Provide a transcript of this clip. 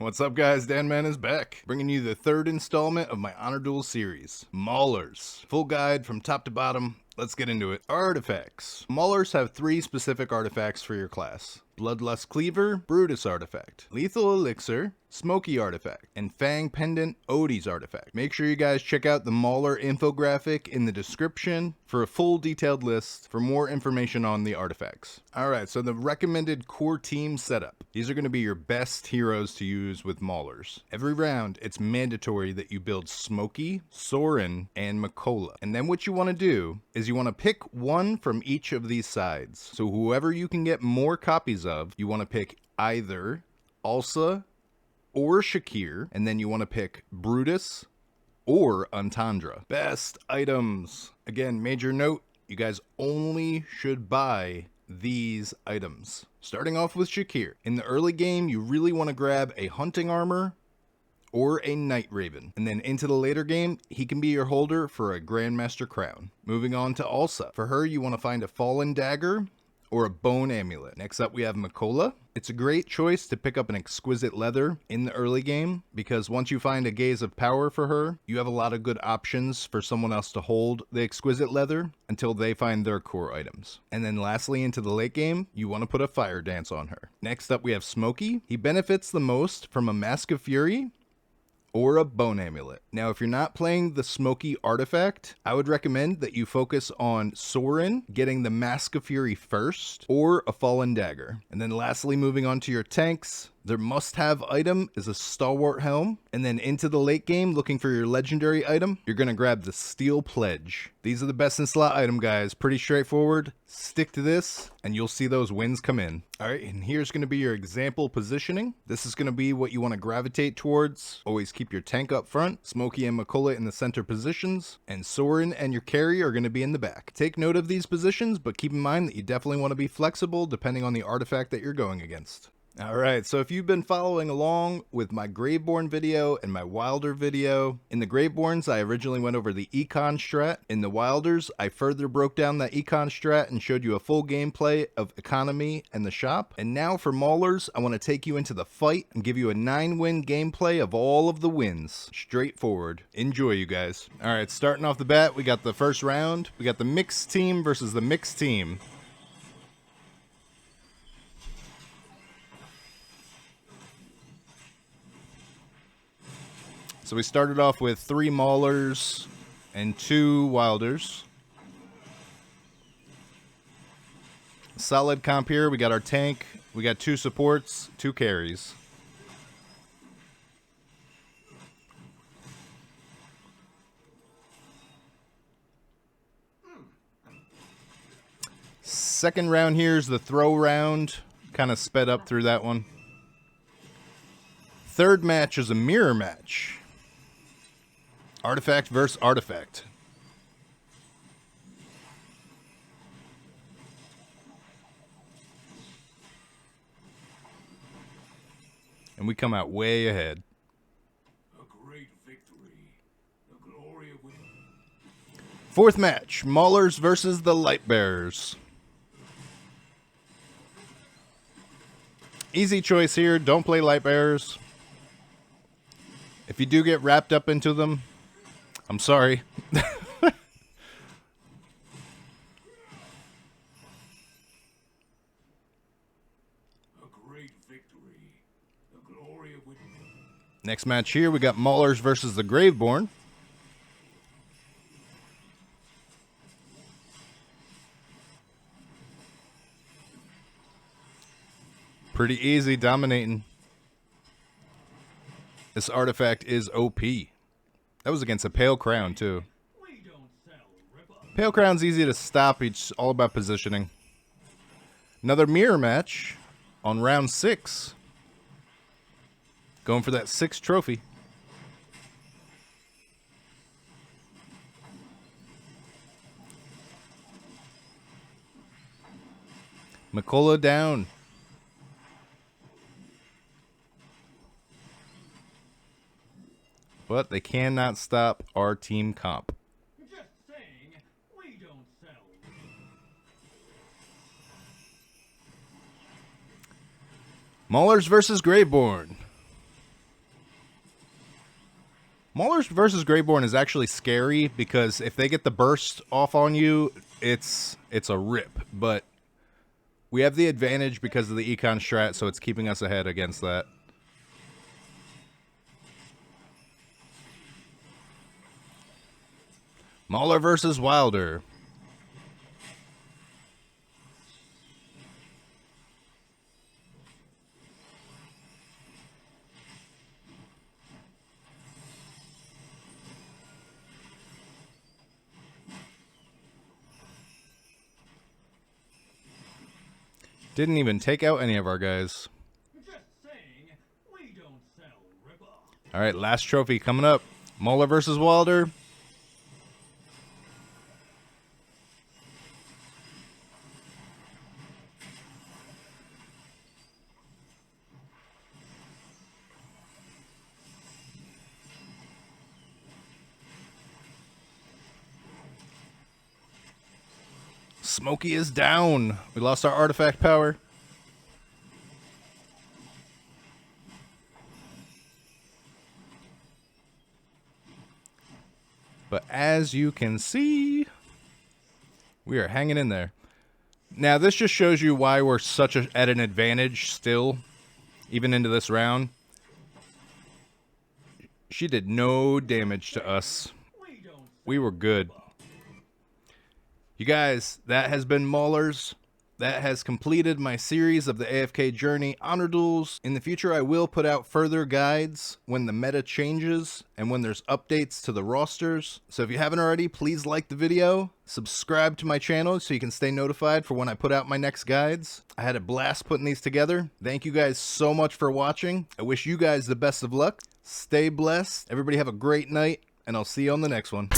What's up guys, Dan Man is back, bringing you the third installment of my Honor Duel series, Maulers. Full guide from top to bottom, let's get into it. Artifacts. Maulers have 3 specific artifacts for your class. Bloodlust Cleaver, Brutus Artifact, Lethal Elixir, Smoky Artifact, and Fang Pendant, Odie's Artifact. Make sure you guys check out the Mauler infographic in the description for a full detailed list for more information on the artifacts. Alright, so the recommended core team setup. These are going to be your best heroes to use with Maulers. Every round, it's mandatory that you build Smoky, Soren, and Makola. And then what you want to do is you want to pick one from each of these sides. So whoever you can get more copies of, you want to pick either Alsa or Shakir, and then you want to pick Brutus or Untandra. Best items. Again, major note, you guys only should buy these items. Starting off with Shakir. In the early game, you really want to grab a hunting armor or a Night Raven. And then into the later game, he can be your holder for a Grandmaster crown. Moving on to Alsa. For her, you want to find a Fallen Dagger or a Bone Amulet. Next up, we have Makola. It's a great choice to pick up an Exquisite Leather in the early game, because once you find a Gaze of Power for her, you have a lot of good options for someone else to hold the Exquisite Leather until they find their core items. And then lastly, into the late game, you want to put a Fire Dance on her. Next up, we have Smoky. He benefits the most from a Mask of Fury or a Bone Amulet. Now, if you're not playing the Smoky artifact, I would recommend that you focus on Soren getting the Mask of Fury first, or a Fallen Dagger. And then lastly, moving on to your tanks, their must-have item is a Stalwart Helm. And then into the late game, looking for your legendary item, you're gonna grab the Steel Pledge. These are the best in slot item, guys. Pretty straightforward. Stick to this, and you'll see those wins come in. All right, and here's gonna be your example positioning. This is gonna be what you wanna gravitate towards. Always keep your tank up front, Smoky and Makola in the center positions, and Soren and your carry are gonna be in the back. Take note of these positions, but keep in mind that you definitely wanna be flexible depending on the artifact that you're going against. Alright, so if you've been following along with my Graveborn video and my Wilder video, in the Graveborns I originally went over the Econ strat. In the Wilders, I further broke down that Econ strat and showed you a full gameplay of economy and the shop. And now for Maulers, I want to take you into the fight and give you a 9-win gameplay of all of the wins. Straightforward. Enjoy, you guys. Alright, starting off the bat, we got the first round. We got the mixed team versus the mixed team. So we started off with 3 Maulers and 2 Wilders. Solid comp here. We got our tank. We got 2 supports, 2 carries. Second round here is the throw round. Kind of sped up through that one. Third match is a mirror match. Artifact versus artifact. And we come out way ahead. A great victory. The glory of winning. Fourth match, Maulers versus the Lightbearers. Easy choice here. Don't play Lightbearers. If you do get wrapped up into them, I'm sorry. A great victory. The glory of winning. Next match here, we got Maulers versus the Graveborn. Pretty easy, dominating. This artifact is OP. That was against a Pale Crown, too. Pale Crown's easy to stop. It's all about positioning. Another mirror match on round 6. Going for that 6th trophy. Makola down. But they cannot stop our team comp. Just saying, we don't sell. Maulers versus Graveborn. Maulers versus Greyborn is actually scary because if they get the burst off on you, it's a rip. But we have the advantage because of the econ strat, so it's keeping us ahead against that. Mauler versus Wilder. Didn't even take out any of our guys. Just saying, we don't sell rip-off. All right, last trophy coming up. Mauler versus Wilder. Smokey is down. We lost our artifact power. But as you can see, we are hanging in there. Now, this just shows you why we're at an advantage still, even into this round. She did no damage to us. We were good. You guys, that has been Maulers. That has completed my series of the AFK Journey Honor Duels. In the future, I will put out further guides when the meta changes and when there's updates to the rosters. So if you haven't already, please like the video, subscribe to my channel so you can stay notified for when I put out my next guides. I had a blast putting these together. Thank you guys so much for watching. I wish you guys the best of luck. Stay blessed. Everybody have a great night, and I'll see you on the next one.